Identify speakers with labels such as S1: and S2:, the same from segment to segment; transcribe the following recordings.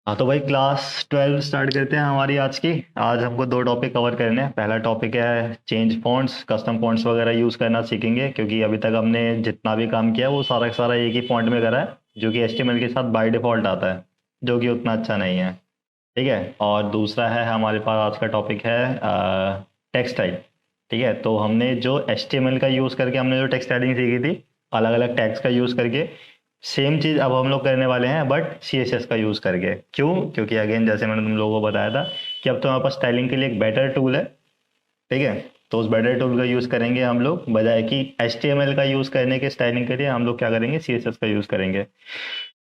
S1: हाँ तो भाई क्लास 12 स्टार्ट करते हैं हमारी आज की। आज हमको दो टॉपिक कवर करने हैं। पहला टॉपिक है चेंज फॉन्ट्स, कस्टम फॉन्ट्स वगैरह यूज़ करना सीखेंगे, क्योंकि अभी तक हमने जितना भी काम किया वो सारा का सारा एक ही फॉन्ट में करा है, जो कि एचटीएमएल के साथ बाय डिफ़ॉल्ट आता है, जो कि उतना अच्छा नहीं है। ठीक है। और दूसरा है हमारे पास आज का टॉपिक है टेक्स्ट टाइप। ठीक है, तो हमने जो एचटीएमएल का यूज़ करके हमने जो टेक्स्ट टाइपिंग सीखी थी, अलग अलग टैग्स का यूज़ करके, सेम चीज़ अब हम लोग करने वाले हैं, बट सीएसएस का यूज़ करके। क्यों? क्योंकि अगेन जैसे मैंने तुम लोगों को बताया था कि अब तो हमारे पास स्टाइलिंग के लिए एक बेटर टूल है। ठीक है, तो उस बेटर टूल का यूज़ करेंगे हम लोग, बजाय कि एचटीएमएल का यूज़ करने के स्टाइलिंग के लिए हम लोग क्या करेंगे, सीएसएस का यूज़ करेंगे।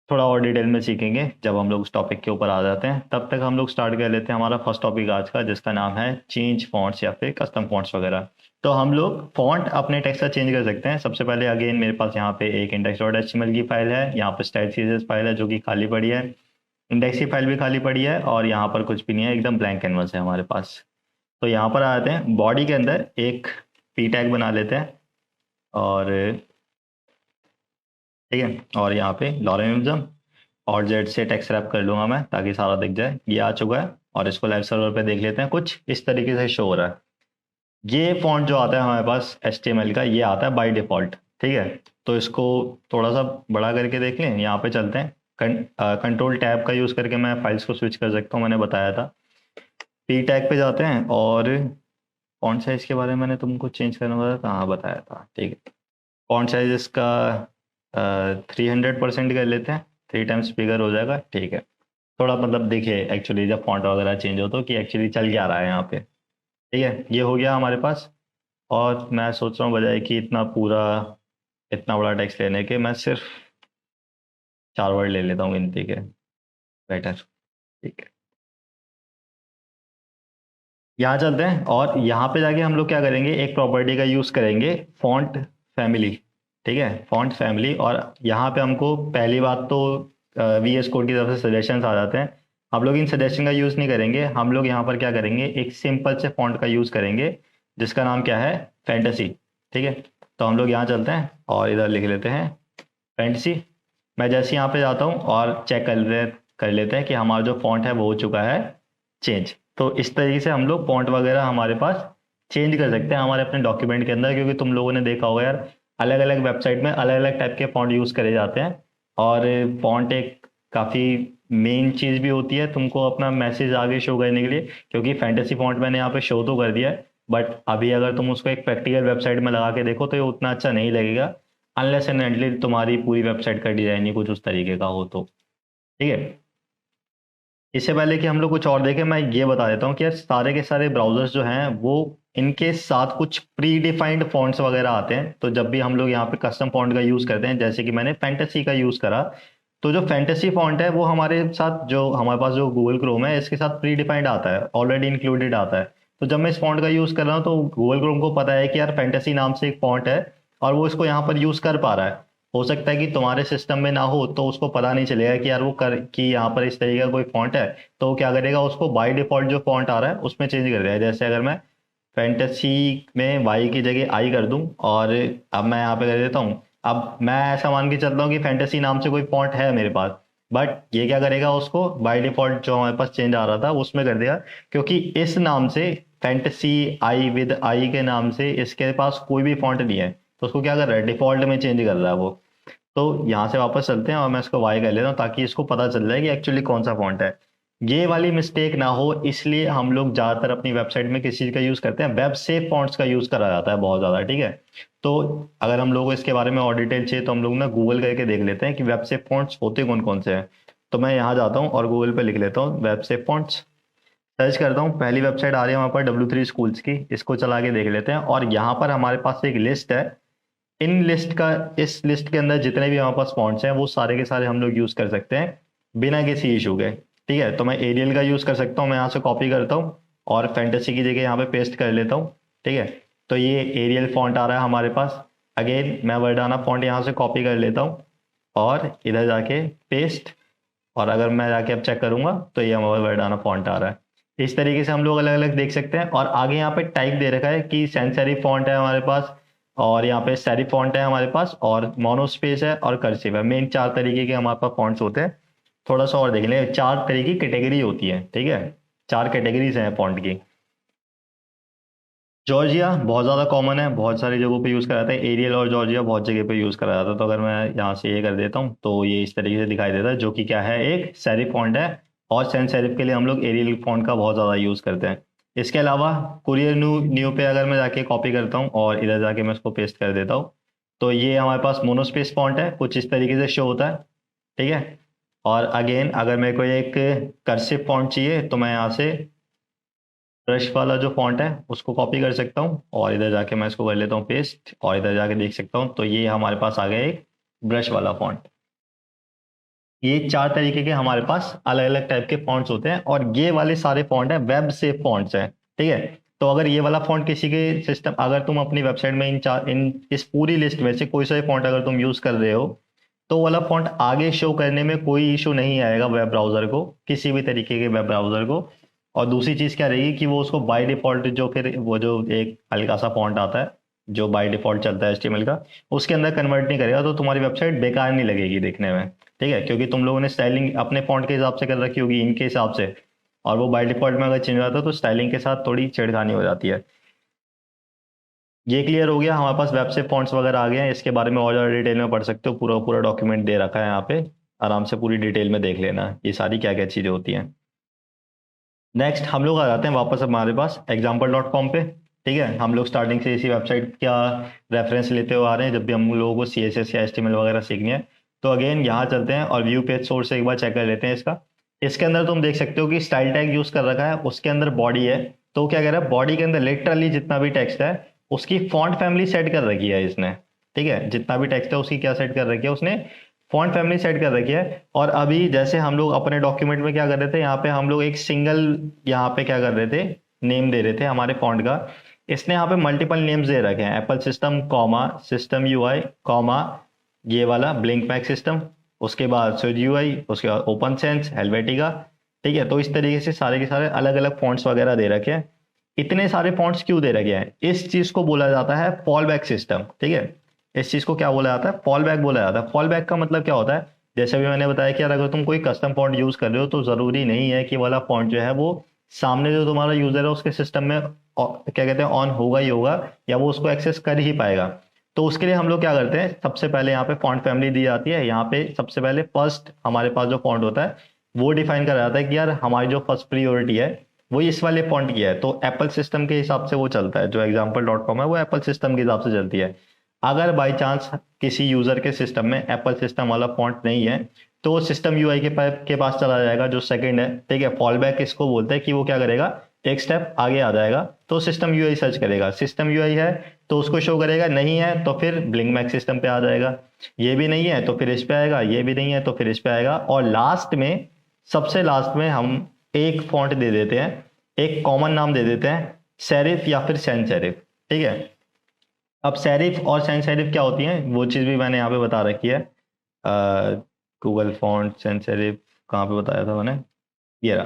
S1: थोड़ा और डिटेल में सीखेंगे जब हम लोग उस टॉपिक के ऊपर आ जाते हैं। तब तक हम लोग स्टार्ट कर लेते हैं हमारा फर्स्ट टॉपिक आज का, जिसका नाम है चेंज फॉन्ट्स या फिर कस्टम फॉन्ट्स वगैरह। तो हम लोग फॉन्ट अपने टेक्स्ट का चेंज कर सकते हैं। सबसे पहले अगेन मेरे पास यहाँ पे एक इंडेक्स डॉट एचटीएमएल की फाइल है, यहाँ पे स्टाइल सीरीज फाइल है जो कि खाली पड़ी है, इंडेक्स की फाइल भी खाली पड़ी है, और यहाँ पर कुछ भी नहीं है, एकदम ब्लैंक कैनवस है हमारे पास। तो यहाँ पर आते हैं, बॉडी के अंदर एक पी टैग बना लेते हैं, और ठीक है, और यहाँ पे लॉरेंज्म और जेड से टेक्स्ट रैप कर लूंगा मैं, ताकि सारा दिख जाए। ये आ चुका है, और इसको लाइव सर्वर पे देख लेते हैं। कुछ इस तरीके से शो हो रहा है। ये फॉन्ट जो आता है हमारे पास HTML का, ये आता है बाय डिफॉल्ट। ठीक है, तो इसको थोड़ा सा बड़ा करके देख लें। यहाँ पे चलते हैं, कंट्रोल टैब का यूज़ करके मैं फाइल्स को स्विच कर सकता हूँ, मैंने बताया था। पी टैग पे जाते हैं, और फॉन्ट साइज के बारे में मैंने तुमको चेंज करना बताया था, हाँ बताया था। ठीक है, फॉन्ट साइज इसका 300% कर लेते हैं, 3 टाइम्स बिगर हो जाएगा। ठीक है, थोड़ा मतलब देखिए एक्चुअली जब फॉन्ट वगैरह चेंज हो तो कि एक्चुअली चल क्या रहा है यहाँ पे। ठीक है, ये हो गया हमारे पास। और मैं सोच रहा हूँ बजाय कि इतना बड़ा टेक्स्ट लेने के, मैं सिर्फ 4 वर्ड ले लेता हूँ गिनती के, बेटर। ठीक है, यहाँ चलते हैं, और यहाँ पे जाके हम लोग क्या करेंगे, एक प्रॉपर्टी का यूज़ करेंगे, फॉन्ट फैमिली। ठीक है, फॉन्ट फैमिली, और यहाँ पे हमको पहली बात तो VS कोड की तरफ से सजेशंस आ जाते हैं। हम लोग इन सजेशन का यूज़ नहीं करेंगे, हम लोग यहाँ पर क्या करेंगे, एक सिंपल से फॉन्ट का यूज़ करेंगे, जिसका नाम क्या है, फैंटेसी। ठीक है, तो हम लोग यहाँ चलते हैं और इधर लिख लेते हैं फैंटेसी। मैं जैसे यहाँ पे जाता हूँ और चेक कर लेते हैं कि हमारा जो फॉन्ट है वो हो चुका है चेंज। तो इस तरीके से हम लोग फॉन्ट वगैरह हमारे पास चेंज कर सकते हैं हमारे अपने डॉक्यूमेंट के अंदर, क्योंकि तुम लोगों ने देखा होगा यार, अलग अलग वेबसाइट में अलग अलग टाइप के फॉन्ट यूज़ करे जाते हैं। और फॉन्ट एक काफ़ी मेन चीज़ भी होती है तुमको अपना मैसेज आगे शो करने के लिए, क्योंकि फैंटेसी फॉन्ट मैंने यहाँ पे शो तो कर दिया है, बट अभी अगर तुम उसको एक प्रैक्टिकल वेबसाइट में लगा के देखो तो ये उतना अच्छा नहीं लगेगा, अनलेस एंड अनटिल तुम्हारी पूरी वेबसाइट का डिज़ाइन ही कुछ उस तरीके का हो तो। ठीक है, इससे पहले कि हम लोग कुछ और देखें, मैं ये बता देता हूँ कि यार सारे के सारे ब्राउजर्स जो हैं वो इनके साथ कुछ प्री डिफाइंड फॉन्ट्स वगैरह आते हैं। तो जब भी हम लोग यहाँ पे कस्टम फॉन्ट का यूज़ करते हैं, जैसे कि मैंने फैंटेसी का यूज़ करा, तो जो फैंटेसी फॉन्ट है वो हमारे साथ, जो हमारे पास जो गूगल क्रोम है इसके साथ प्री डिफाइंड आता है, ऑलरेडी इंक्लूडेड आता है। तो जब मैं इस फॉन्ट का यूज़ कर रहा हूँ तो गूगल क्रोम को पता है कि यार फैंटेसी नाम से एक फॉन्ट है, और वो इसको यहाँ पर यूज़ कर पा रहा है। हो सकता है कि तुम्हारे सिस्टम में ना हो तो उसको पता नहीं चलेगा कि यार वो कर कि यहाँ पर इस तरीके का कोई फॉन्ट है, तो वो क्या करेगा, उसको बाय डिफॉल्ट जो फॉन्ट आ रहा है उसमें चेंज कर देगा। जैसे अगर मैं फैंटेसी में वाई की जगह आई कर दूं, और अब मैं यहाँ पे कर देता हूँ, अब मैं ऐसा मान के चलता हूँ कि फैंटेसी नाम से कोई फॉन्ट है मेरे पास, बट ये क्या करेगा, उसको बाय डिफॉल्ट जो हमारे पास चेंज आ रहा था उसमें कर देगा, क्योंकि इस नाम से फैंटेसी आई विद आई के नाम से इसके पास कोई भी फॉन्ट नहीं है, तो उसको क्या कर रहा है, डिफॉल्ट में चेंज कर रहा है वो। तो यहाँ से वापस चलते हैं, और मैं इसको वाई कर लेता हूँ ताकि इसको पता चल जाए कि एक्चुअली कौन सा फॉन्ट है। ये वाली मिस्टेक ना हो इसलिए हम लोग ज़्यादातर अपनी वेबसाइट में किस चीज़ का यूज़ करते हैं, वेब सेफ फॉन्ट्स का यूज़ करा जाता है बहुत ज़्यादा। ठीक है, तो अगर हम लोगों को इसके बारे में और डिटेल चाहिए तो हम लोग ना गूगल करके देख लेते हैं कि वेब सेफ फॉन्ट्स होते कौन कौन से हैं। तो मैं यहाँ जाता हूँ और गूगल पे लिख लेता हूँ वेब सेफ फॉन्ट्स, सर्च करता हूँ, पहली वेबसाइट आ रही है वहाँ पर W3 स्कूल्स की, इसको चला के देख लेते हैं। और यहाँ पर हमारे पास एक लिस्ट है, इस लिस्ट के अंदर जितने भी हमारे पास फॉन्ट्स हैं वो सारे के सारे हम लोग यूज़ कर सकते हैं बिना किसी इशू के। ठीक है, तो मैं एरियल का यूज़ कर सकता हूँ, मैं यहाँ से कॉपी करता हूँ और फैंटेसी की जगह यहाँ पे पेस्ट कर लेता हूँ। ठीक है, तो ये एरियल फॉन्ट आ रहा है हमारे पास। अगेन मैं वर्डाना फॉन्ट यहाँ से कॉपी कर लेता हूँ और इधर जाके पेस्ट, और अगर मैं जाके अब चेक करूंगा तो ये हमारा वर्डाना फॉन्ट आ रहा है। इस तरीके से हम लोग अलग अलग देख सकते हैं। और आगे यहाँ पे टाइप दे रखा है कि सैंस सेरिफ फॉन्ट है हमारे पास, और यहाँ पे सेरिफ फॉन्ट है हमारे पास, और मोनोस्पेस है और कर्सिव है। मेन 4 तरीके के हमारे पास फॉन्ट्स होते हैं। थोड़ा सा और देख लें, 4 तरह की कैटेगरी होती है, ठीक है, 4 कैटेगरीज हैं फॉन्ट की। जॉर्जिया बहुत ज़्यादा कॉमन है, बहुत सारी जगहों पे यूज़ करा जाता है। एरियल और जॉर्जिया बहुत जगह पे यूज़ करा जाता है। तो अगर मैं यहाँ से ये कर देता हूँ तो ये इस तरीके से दिखाई देता है, जो कि क्या है, एक सेरिफ फॉन्ट है। और सैंस सेरिफ के लिए हम लोग एरियल फॉन्ट का बहुत ज़्यादा यूज़ करते हैं। इसके अलावा कुरियर न्यू पे अगर मैं जाके कॉपी करता हूँ और इधर जाके मैं इसको पेस्ट कर देता हूँ, तो ये हमारे पास मोनोस्पेस फॉन्ट है, कुछ इस तरीके से शो होता है, ठीक है। और अगेन अगर मेरे को एक कर्सिव फॉन्ट चाहिए तो मैं यहाँ से ब्रश वाला जो फॉन्ट है उसको कॉपी कर सकता हूँ और इधर जाके मैं इसको कर लेता हूँ पेस्ट, और इधर जाके देख सकता हूँ तो ये हमारे पास आ गया एक ब्रश वाला फॉन्ट। ये 4 तरीके के हमारे पास अलग अलग टाइप के फॉन्ट्स होते हैं, और ये वाले सारे फॉन्ट है वेब से फॉन्ट्स हैं, ठीक है। तो अगर ये वाला फॉन्ट किसी के सिस्टम, अगर तुम अपनी वेबसाइट में इन इस पूरी लिस्ट में से कोई सा फॉन्ट अगर तुम यूज कर रहे हो, तो वाला फॉन्ट आगे शो करने में कोई इशू नहीं आएगा वेब ब्राउजर को, किसी भी तरीके के वेब ब्राउजर को। और दूसरी चीज क्या रहेगी कि वो उसको बाय डिफॉल्ट जो फिर वो जो एक हल्का सा फॉन्ट आता है जो बाय डिफॉल्ट चलता है HTML का, उसके अंदर कन्वर्ट नहीं करेगा, तो तुम्हारी वेबसाइट बेकार नहीं लगेगी देखने में, ठीक है, क्योंकि तुम लोगों ने स्टाइलिंग अपने फॉन्ट के हिसाब से कर रखी होगी, इनके हिसाब से, और वो बाय डिफॉल्ट में अगर चेंज हो जाता है तो स्टाइलिंग के साथ थोड़ी छेड़खानी हो जाती है। ये क्लियर हो गया, हमारे पास वेब से फॉन्ट्स वगैरह आ गए हैं। इसके बारे में और ज़्यादा डिटेल में पढ़ सकते हो, पूरा पूरा डॉक्यूमेंट दे रखा है यहाँ पे, आराम से पूरी डिटेल में देख लेना ये सारी क्या क्या चीज़ें होती हैं। नेक्स्ट हम लोग आ जाते हैं वापस हमारे पास example.com पे, ठीक है। हम लोग स्टार्टिंग से इसी वेबसाइट का रेफरेंस लेते हुए आ रहे हैं जब भी हम लोगों को CSS या HTML वगैरह सीखनी है। तो अगेन यहाँ चलते हैं और व्यू पेज सोर्स से एक बार चेक कर लेते हैं इसका। इसके अंदर तुम देख सकते हो कि स्टाइल टैग यूज कर रखा है, उसके अंदर बॉडी है। तो क्या कह रहा है, बॉडी के अंदर लिटरली जितना भी टेक्स्ट है उसकी फॉन्ट फैमिली सेट कर रखी है इसने, ठीक है। जितना भी टेक्स्ट है उसकी क्या सेट कर रखी है उसने, फॉन्ट फैमिली सेट कर रखी है। और अभी जैसे हम लोग अपने डॉक्यूमेंट में क्या कर रहे थे, यहाँ पे हम लोग एक सिंगल, यहाँ पे क्या कर रहे थे, नेम दे रहे थे हमारे फॉन्ट का। इसने यहाँ पे मल्टीपल नेम्स दे रखे हैं, Apple system comma system UI comma ये वाला ब्लिंक मैक सिस्टम, उसके बाद स्विच UI, उसके बाद ओपन सेंस हेलवेटिका, ठीक है। तो इस तरीके से सारे के सारे अलग अलग फॉन्ट्स वगैरह दे रखे हैं। इतने सारे फॉन्ट्स क्यों दे रखे हैं, इस चीज को बोला जाता है फॉल बैक सिस्टम, ठीक है। इस चीज को क्या बोला जाता है, फॉल बैक बोला जाता है। फॉल बैक का मतलब क्या होता है, जैसे भी मैंने बताया कि यार अगर तुम कोई कस्टम फॉन्ट यूज कर रहे हो तो जरूरी नहीं है कि वाला फॉन्ट जो है वो सामने जो तुम्हारा यूजर है उसके सिस्टम में क्या कहते हैं ऑन होगा ही होगा, या वो उसको एक्सेस कर ही पाएगा। तो उसके लिए हम लोग क्या करते हैं, सबसे पहले यहाँ पे फॉन्ट फैमिली दी जाती है। यहाँ पे सबसे पहले फर्स्ट हमारे पास जो फॉन्ट होता है वो डिफाइन करा जाता है कि यार हमारी जो फर्स्ट प्रियोरिटी है वो इस वाले फॉन्ट की है। तो एप्पल सिस्टम के हिसाब से वो चलता है, जो example.com है वो एप्पल सिस्टम के हिसाब से चलती है। अगर बाई चांस किसी यूजर के सिस्टम में एप्पल सिस्टम वाला फॉन्ट नहीं है तो वो सिस्टम UI के पास चला जाएगा जो सेकंड है, ठीक है। फॉल बैक इसको बोलते हैं कि वो क्या करेगा, एक स्टेप आगे आ जाएगा, तो सिस्टम UI सर्च करेगा, सिस्टम UI है तो उसको शो करेगा, नहीं है तो फिर ब्लिंक मैक सिस्टम पे आ जाएगा, ये भी नहीं है तो फिर इस पे आएगा, ये भी नहीं है तो फिर इस पे आएगा, और लास्ट में, सबसे लास्ट में हम एक फॉन्ट दे देते हैं, एक कॉमन नाम दे देते हैं, सेरिफ या फिर सैन सेरिफ, ठीक है। अब सेरिफ और सैन सेरिफ क्या होती है वो चीज़ भी मैंने यहाँ पे बता रखी है। गूगल फॉन्ट सैन सेरिफ कहाँ पे बताया था मैंने, ये रहा।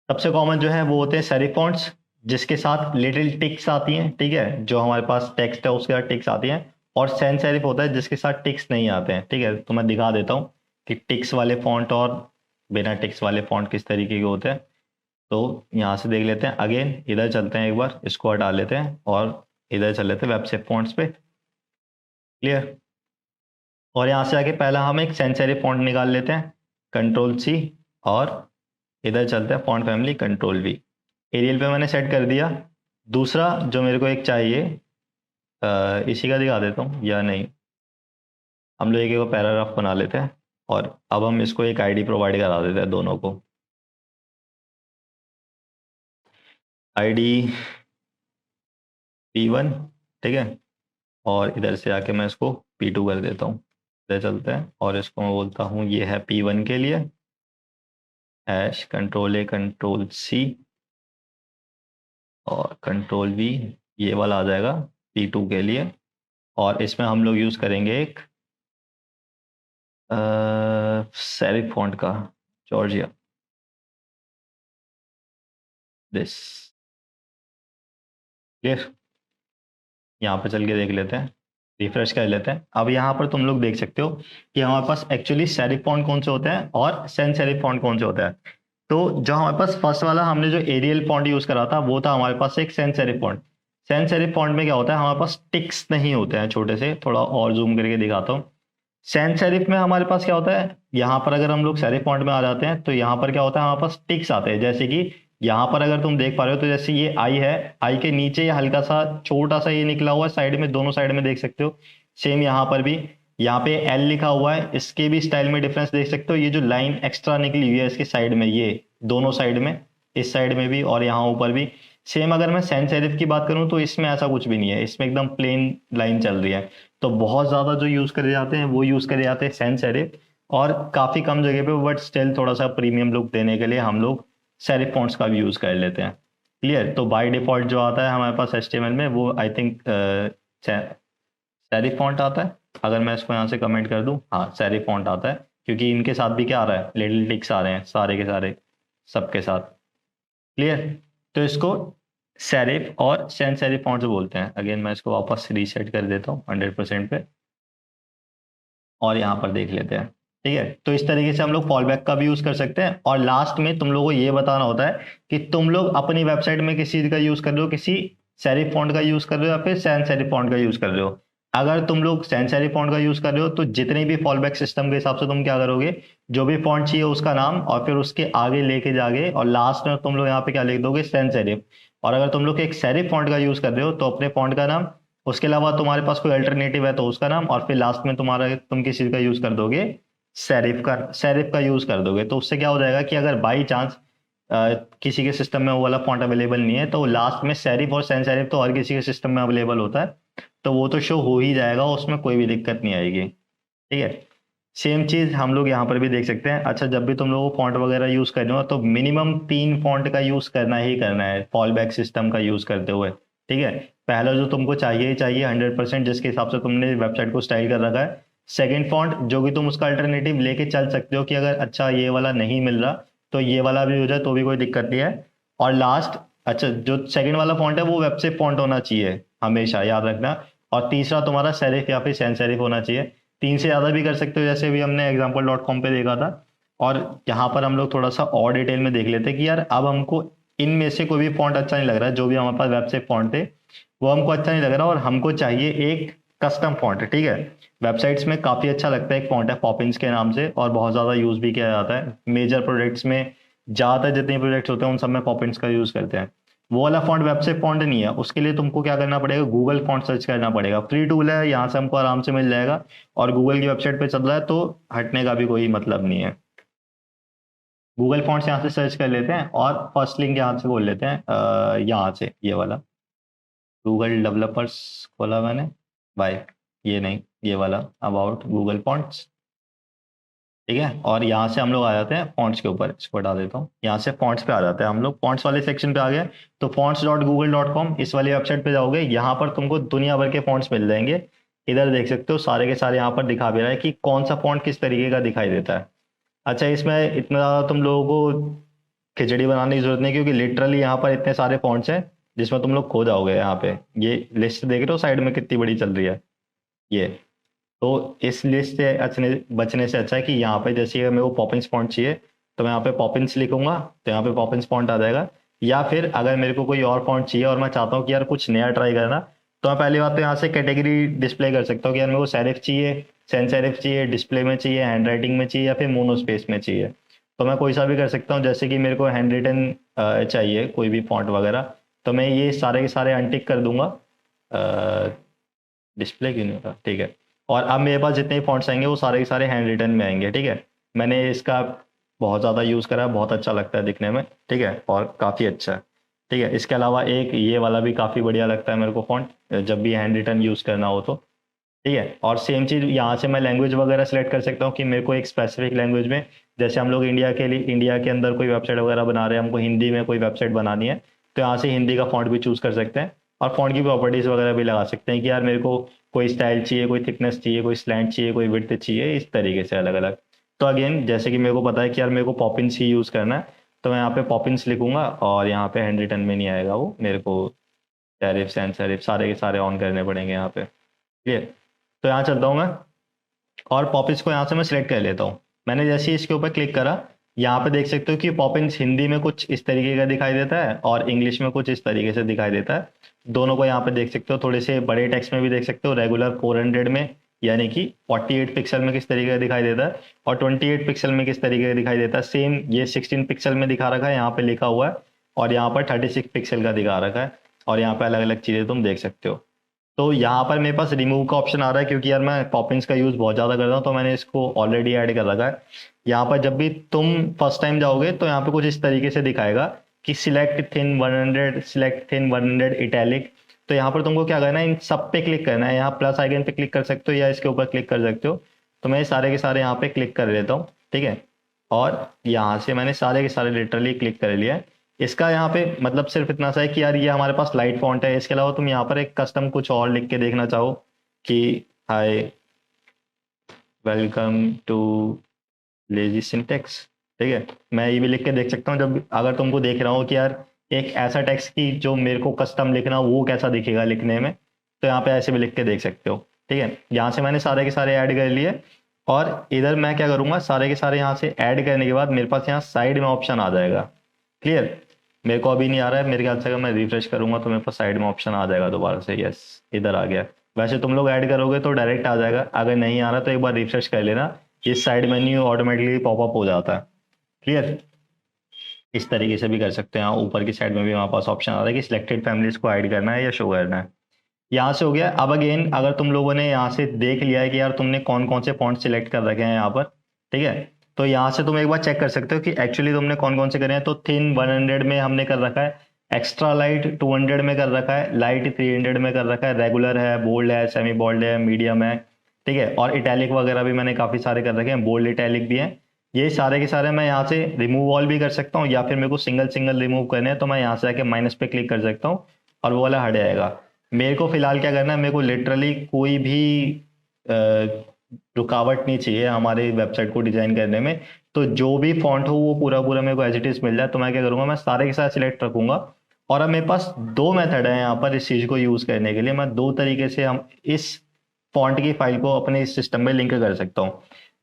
S1: सबसे कॉमन जो है वो होते हैं सेरिफ फॉन्ट्स, जिसके साथ लिटिल टिक्स आती हैं, ठीक है। जो हमारे पास टेक्स्ट है उसके साथ टिक्स आती हैं। और सैन सेरिफ होता है जिसके साथ टिक्स नहीं आते हैं, ठीक है। तो मैं दिखा देता हूँ कि टिक्स वाले फॉन्ट और बिना टिक्स वाले फॉन्ट किस तरीके के होते हैं। तो यहाँ से देख लेते हैं, अगेन इधर चलते हैं, एक बार इसको हटा लेते हैं और इधर चल लेते हैं वेब से फॉन्ट्स पे, क्लियर। और यहाँ से आके पहला हम एक सैन सेरिफ फॉन्ट निकाल लेते हैं, Ctrl+C, और इधर चलते हैं फॉन्ट फैमिली Ctrl+V। एरियल पे मैंने सेट कर दिया। दूसरा जो मेरे को एक चाहिए, इसी का दिखा देता हूँ या नहीं, हम लोग एक पैराग्राफ बना लेते हैं और अब हम इसको एक ID प्रोवाइड करा देते हैं दोनों को, ID P1, ठीक है। और इधर से आके मैं इसको P2 कर देता हूँ। इधर चलते हैं और इसको मैं बोलता हूँ ये है P1 के लिए, Ctrl+A Ctrl+C और Ctrl+V, ये वाला आ जाएगा P2 के लिए। और इसमें हम लोग यूज करेंगे एक सेरिफ फॉन्ट का, जॉर्जिया, दिस, क्लियर। यहाँ पे चल के देख लेते हैं। रिफ्रेश कर लेते हैं। अब यहाँ पर तुम लोग देख सकते हो कि हमारे पास एक्चुअली सेरिफ फॉन्ट कौन से होते हैं और सैंस सेरिफ फॉन्ट कौन से होता है। तो जो हमारे पास फर्स्ट वाला हमने जो एरियल फॉन्ट यूज करा था वो था हमारे पास एक sans serif font. Sans serif font में क्या होता है, हमारे पास टिक्स नहीं होते हैं छोटे से, थोड़ा और जूम करके दिखाता हूँ। सैंस सेरिफ में हमारे पास क्या होता है, यहाँ पर अगर हम लोग सेरिफ फॉन्ट में आ जाते हैं तो यहाँ पर क्या होता है, हमारे पास टिक्स आते हैं। जैसे कि यहाँ पर अगर तुम देख पा रहे हो तो जैसे ये आई है, आई के नीचे ये हल्का सा छोटा सा ये निकला हुआ है साइड में, दोनों साइड में देख सकते हो। सेम यहाँ पर भी, यहाँ पे एल लिखा हुआ है, इसके भी स्टाइल में डिफरेंस देख सकते हो। ये जो लाइन एक्स्ट्रा निकली हुई है इसके साइड में, ये दोनों साइड में, इस साइड में भी और यहाँ ऊपर भी सेम। अगर मैं सैंस सेरिफ की बात करूँ तो इसमें ऐसा कुछ भी नहीं है, इसमें एकदम प्लेन लाइन चल रही है। तो बहुत ज्यादा जो यूज करे जाते हैं वो यूज करे जाते हैं सैंस सेरिफ, और काफी कम जगह पे, बट स्टिल थोड़ा सा प्रीमियम लुक देने के लिए हम लोग सेरिफ फॉन्ट्स का भी यूज कर लेते हैं। क्लियर। तो बाय डिफॉल्ट जो आता है हमारे पास HTML में वो आई थिंक सेरिफ फॉन्ट आता है। अगर मैं इसको यहाँ से कमेंट कर दूं, हाँ सेरिफ फॉन्ट आता है, क्योंकि इनके साथ भी क्या आ रहा है, लिटिल टिक्स आ रहे हैं सारे के सारे, सबके साथ। क्लियर। तो इसको सेरिफ और सैंस सेरिफ फॉन्ट बोलते हैं। अगेन मैं इसको वापस रीसेट कर देता हूँ 100% पे, और यहाँ पर देख लेते हैं। ठीक है, तो इस तरीके से हम लोग फॉल बैक का भी यूज कर सकते हैं। और लास्ट में तुम लोगों को ये बताना होता है कि तुम लोग अपनी वेबसाइट में किस चीज का यूज कर रहे हो, किसी सेरिफ फॉन्ट का यूज कर रहे हो या फिर सैंस सेरिफ फॉन्ट का यूज कर रहे हो। अगर तुम लोग सैंस सेरिफ फॉन्ट का यूज कर रहे हो तो जितने भी फॉल बैक सिस्टम के हिसाब से तुम क्या करोगे, जो भी फॉन्ट चाहिए उसका नाम और फिर उसके आगे लेके जागे और लास्ट में तुम लोग यहाँ पे क्या लिख दोगे, सैंस सेरिफ। और अगर तुम लोग एक सेरिफ फॉन्ट का यूज कर रहे हो तो अपने फॉन्ट का नाम, उसके अलावा तुम्हारे पास कोई अल्टरनेटिव है तो उसका नाम, और फिर लास्ट में तुम्हारा तुम किस चीज का यूज कर दोगे, सेरिफ का यूज कर दोगे। तो उससे क्या हो जाएगा कि अगर बाई चांस किसी के सिस्टम में वो वाला फॉन्ट अवेलेबल नहीं है तो लास्ट में सेरिफ और सैंस सेरिफ तो हर किसी के सिस्टम में अवेलेबल होता है, तो वो तो शो हो ही जाएगा, उसमें कोई भी दिक्कत नहीं आएगी। ठीक है। सेम चीज हम लोग यहाँ पर भी देख सकते हैं। अच्छा, जब भी तुम लोगों को फॉन्ट वगैरह यूज करना हो तो मिनिमम 3 फॉन्ट का यूज करना ही करना है फॉल बैक सिस्टम का यूज करते हुए। ठीक है। पहला जो तुमको चाहिए ही चाहिए 100%, जिसके हिसाब से तुमने वेबसाइट को स्टाइल कर रखा है। सेकंड फॉन्ट जो कि तुम उसका अल्टरनेटिव लेके चल सकते हो कि अगर अच्छा ये वाला नहीं मिल रहा तो ये वाला भी हो जाए तो भी कोई दिक्कत नहीं है। और लास्ट, अच्छा जो सेकंड वाला फॉन्ट है वो वेब से फॉन्ट होना चाहिए, हमेशा याद रखना। और तीसरा तुम्हारा सेरिफ या फिर सैंस सेरिफ होना चाहिए। 3 से ज़्यादा भी कर सकते हो, जैसे भी हमने example.com पे देखा था। और यहाँ पर हम लोग थोड़ा सा और डिटेल में देख लेते हैं कि यार अब हमको इनमें से कोई भी फॉन्ट अच्छा नहीं लग रहा है, जो भी हमारे पास वेब से फॉन्ट थे वो हमको अच्छा नहीं लग रहा और हमको चाहिए एक कस्टम फॉन्ट। ठीक है। वेबसाइट्स में काफ़ी अच्छा लगता है, एक फॉन्ट है पॉपिंस के नाम से और बहुत ज़्यादा यूज़ भी किया जाता है मेजर प्रोजेक्ट्स में। ज़्यादातर जितने प्रोजेक्ट्स होते हैं उन सब में पॉपिंस का यूज़ करते हैं। वो वाला फॉन्ट वेब से फॉन्ट नहीं है, उसके लिए तुमको क्या करना पड़ेगा, गूगल फॉन्ट सर्च करना पड़ेगा। फ्री टूल है, यहाँ से हमको आराम से मिल जाएगा और गूगल की वेबसाइट पे चल रहा है तो हटने का भी कोई मतलब नहीं है। गूगल फॉन्ट्स यहाँ से सर्च कर लेते हैं और फर्स्ट लिंक यहाँ से बोल लेते हैं, यहाँ से ये वाला गूगल डेवलपर्स खोला मैंने भाई, ये नहीं, ये वाला अबाउट गूगल फॉन्ट्स। ठीक है। और यहाँ से हम लोग आ जाते हैं फॉन्ट्स के ऊपर, इसको हटा देता हूँ। यहाँ से फॉन्ट्स पे आ जाते हैं हम लोग, फॉन्ट्स वाले सेक्शन पे आ गए। तो fonts.google.com इस वाली वेबसाइट पे जाओगे, यहाँ पर तुमको दुनिया भर के फॉन्ट्स मिल जाएंगे। इधर देख सकते हो सारे के सारे यहाँ पर दिखा भी रहा है कि कौन सा फॉन्ट किस तरीके का दिखाई देता है। अच्छा, इसमें इतना ज़्यादा तुम लोगों को खिचड़ी बनाने की जरूरत नहीं, क्योंकि लिटरली यहाँ पर इतने सारे फॉन्ट्स हैं जिसमें तुम लोग खो जाओगे। यहाँ पे ये लिस्ट देख रहे हो साइड में कितनी बड़ी चल रही है ये। तो इस लिस्ट से बचने से अच्छा है कि यहाँ पे जैसे मेरे को पॉपिंस फॉन्ट चाहिए तो मैं यहाँ पे पॉपिंस लिखूंगा तो यहाँ पे पॉपिंस फॉन्ट आ जाएगा। या फिर अगर मेरे को कोई और फॉन्ट चाहिए और मैं चाहता हूँ कि यार कुछ नया ट्राई करना, तो मैं पहली बात तो यहाँ से कैटेगरी डिस्प्ले कर सकता हूँ कि यार मेरे को सेरिफ चाहिए, सैंस सेरिफ चाहिए, डिस्प्ले में चाहिए, हैंड राइटिंग में चाहिए या फिर मोनो स्पेस में चाहिए। तो मैं कोई सा भी कर सकता हूँ। जैसे कि मेरे को हैंड रिटन चाहिए कोई भी फॉन्ट वगैरह, तो मैं ये सारे के सारे अनटिक कर दूंगा। डिस्प्ले क्यों नहीं होता, ठीक है। और अब मेरे पास जितने फॉन्ट्स आएंगे वो सारे के सारे हैंड रिटन में आएंगे। ठीक है। मैंने इसका बहुत ज़्यादा यूज़ करा है, बहुत अच्छा लगता है दिखने में। ठीक है, और काफ़ी अच्छा है। ठीक है। इसके अलावा एक ये वाला भी काफ़ी बढ़िया लगता है मेरे को फॉन्ट, जब भी हैंड रिटन यूज़ करना हो तो। ठीक है। और सेम चीज़ यहाँ से मैं लैंग्वेज वगैरह सेलेक्ट कर सकता हूँ कि मेरे को एक स्पेसिफिक लैंग्वेज में, जैसे हम लोग इंडिया के लिए, इंडिया के अंदर कोई वेबसाइट वगैरह बना रहे हैं, हमको हिंदी में कोई वेबसाइट बनानी है, तो यहाँ से हिंदी का फॉन्ट भी चूज़ कर सकते हैं। और फॉन्ट की प्रॉपर्टीज़ वगैरह भी लगा सकते हैं कि यार मेरे को कोई स्टाइल चाहिए, कोई थिकनेस चाहिए, कोई स्लैंट चाहिए, कोई विड्थ चाहिए, इस तरीके से अलग अलग। तो अगेन जैसे कि मेरे को पता है कि यार मेरे को पॉपिंस ही यूज़ करना है, तो मैं यहाँ पे पॉपिंस लिखूंगा और यहाँ पे हैंड रिटन में नहीं आएगा वो, मेरे को सेरिफ सैंस सेरिफ सारे के सारे ऑन करने पड़ेंगे यहाँ पे। क्लियर। तो यहाँ चलता हूँ मैं और पॉपिंस को यहाँ से मैं सिलेक्ट कर लेता हूँ। मैंने जैसे ही इसके ऊपर क्लिक करा, यहाँ पे देख सकते हो कि पॉपिंस हिंदी में कुछ इस तरीके का दिखाई देता है और इंग्लिश में कुछ इस तरीके से दिखाई देता है। दोनों को यहाँ पे देख सकते हो, थोड़े से बड़े टेक्स्ट में भी देख सकते हो, रेगुलर 400 में यानी कि 48 पिक्सल में किस तरीके का दिखाई देता है और 28 पिक्सल में किस तरीके का दिखाई देता है। सेम ये 16 पिक्सल में दिखा रखा है, यहाँ पे लिखा हुआ है, और यहाँ पर 36 पिक्सल का दिखा रखा है, और यहाँ पे अलग अलग चीज़ें तुम देख सकते हो। तो यहाँ पर मेरे पास रिमूव का ऑप्शन आ रहा है, क्योंकि यार मैं पॉपिंस का यूज़ बहुत ज़्यादा करता हूँ, तो मैंने इसको ऑलरेडी ऐड कर रखा है। यहाँ पर जब भी तुम फर्स्ट टाइम जाओगे तो यहाँ पे कुछ इस तरीके से दिखाएगा कि select thin 100, select thin 100 italic. तो यहाँ पर तुमको क्या करना है, इन सब पे क्लिक करना है। यहाँ प्लस आइकन पे क्लिक कर सकते हो या इसके ऊपर क्लिक कर सकते हो। तो मैं सारे के सारे यहाँ पे क्लिक कर लेता हूँ, ठीक है। और यहाँ से मैंने सारे के सारे लिटरली क्लिक कर लिया है। इसका यहाँ पे मतलब सिर्फ इतना सा है कि यार ये हमारे पास लाइट फॉन्ट है। इसके अलावा तुम यहाँ पर एक कस्टम कुछ और लिख के देखना चाहो कि hi welcome to lazy syntax, ठीक है, मैं ये भी लिख के देख सकता हूँ। जब अगर तुमको देख रहा हो कि यार एक ऐसा टेक्स्ट की जो मेरे को कस्टम लिखना वो कैसा दिखेगा लिखने में, तो यहाँ पे ऐसे भी लिख के देख सकते हो, ठीक है। यहाँ से मैंने सारे के सारे ऐड कर लिए, और इधर मैं क्या करूँगा, सारे के सारे यहाँ से ऐड करने के बाद मेरे पास यहाँ साइड में ऑप्शन आ जाएगा। क्लियर? मेरे को अभी नहीं आ रहा है, मेरे ख्याल से अगर मैं रिफ्रेश करूंगा तो मेरे पास साइड में ऑप्शन आ जाएगा दोबारा से। यस, इधर आ गया। वैसे तुम लोग ऐड करोगे तो डायरेक्ट आ जाएगा, अगर नहीं आ रहा तो एक बार रिफ्रेश कर लेना, इस साइड मेन्यू ऑटोमेटिकली पॉपअप हो जाता है। क्लियर? इस तरीके से भी कर सकते हैं। ऊपर की साइड में भी हमारे पास ऑप्शन आ रहा है कि सिलेक्टेड फैमिलीज को ऐड करना है या शो करना है। यहाँ से हो गया। अब अगेन अगर तुम लोगों ने यहाँ से देख लिया है कि यार तुमने कौन कौन से फॉन्ट सिलेक्ट कर रखे हैं यहाँ पर, ठीक है, तो यहाँ से तुम एक बार चेक कर सकते हो कि एक्चुअली तुमने कौन कौन से करे हैं। तो थिन 100 में हमने कर रखा है, एक्स्ट्रा लाइट 200 में कर रखा है, लाइट 300 में कर रखा है, रेगुलर है, बोल्ड है, सेमी बोल्ड है, मीडियम है, ठीक है, और इटैलिक वगैरह भी मैंने काफ़ी सारे कर रखे हैं, बोल्ड इटैलिक भी है। ये सारे के सारे मैं यहाँ से रिमूव ऑल भी कर सकता हूँ, या फिर मेरे को सिंगल सिंगल रिमूव करने हैं तो मैं यहाँ से आके माइनस पे क्लिक कर सकता हूँ और वो वाला हट जाएगा। मेरे को फिलहाल क्या करना है, मेरे को लिटरली कोई भी रुकावट नहीं चाहिए हमारे वेबसाइट को डिजाइन करने में। तो जो भी फॉन्ट हो वो पूरा पूरा मेरे को एज इट इज मिल जाए। तो मैं क्या करूंगा, मैं सारे के साथ सिलेक्ट रखूंगा। और अब मेरे पास दो मेथड है यहाँ पर इस चीज को यूज करने के लिए। मैं दो तरीके से हम इस फॉन्ट की फाइल को अपने इस सिस्टम में लिंक कर सकता हूँ।